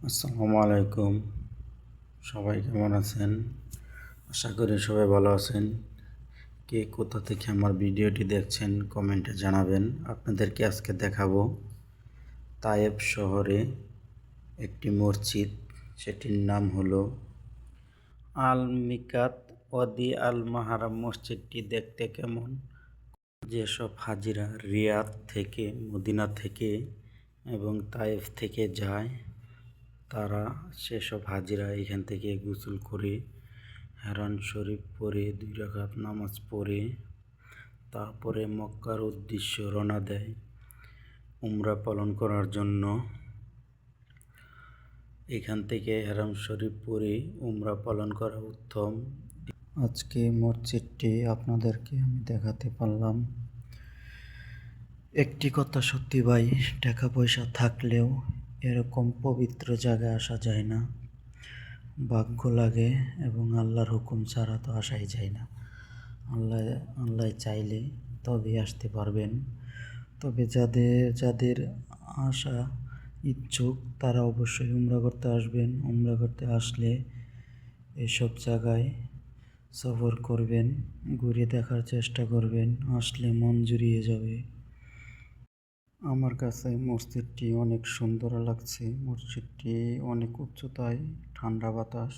আসসালামু আলাইকুম। সবাই কেমন আছেন? আশা করি সবাই ভালো আছেন। কে কোথা থেকে আমার ভিডিওটি দেখছেন কমেন্টে জানাবেন। আপনাদেরকে আজকে দেখাবো তায়েব শহরে একটি মসজিদ, সেটির নাম হলো আল মিকাত ওয়াদি আল মাহারাম। মসজিদটি দেখতে কেমন? যেসব হাজিরা রিয়াদ থেকে, মদিনা থেকে এবং তায়েফ থেকে যায়, তারা সেসব হাজিরা এখান থেকে গোসল করে হেরান শরীফ পড়ে 2 রাকাত নামাজ পড়ে তারপরে মক্কার উদ্দেশ্যে রওনা দেয় উমরা পালন করার জন্য। এখান থেকে হেরাম শরীফ পড়ে উমরা পালন করা উত্তম। আজকে মসজিদটি আপনাদেরকে আমি দেখাতে পারলাম। একটি কথা সত্যি ভাই, টাকা পয়সা থাকলেও এরকম পবিত্র জায়গায় আসা যায় না। ভাগ্য লাগে এবং আল্লাহর হুকুম ছাড়া তো আসাই যায় না। আল্লাহ চাইলে তবে আসতে পারবেন। তবে যাদের আসা ইচ্ছুক তারা অবশ্যই উমরা করতে আসবেন। উমরা করতে আসলে এসব জায়গায় সফর করবেন, ঘুরে দেখার চেষ্টা করবেন, আসলে মন জুড়িয়ে যাবে। আমার কাছে মসজিদটি অনেক সুন্দর লাগছে। মসজিদটি অনেক উচ্চতায়, ঠান্ডা বাতাস।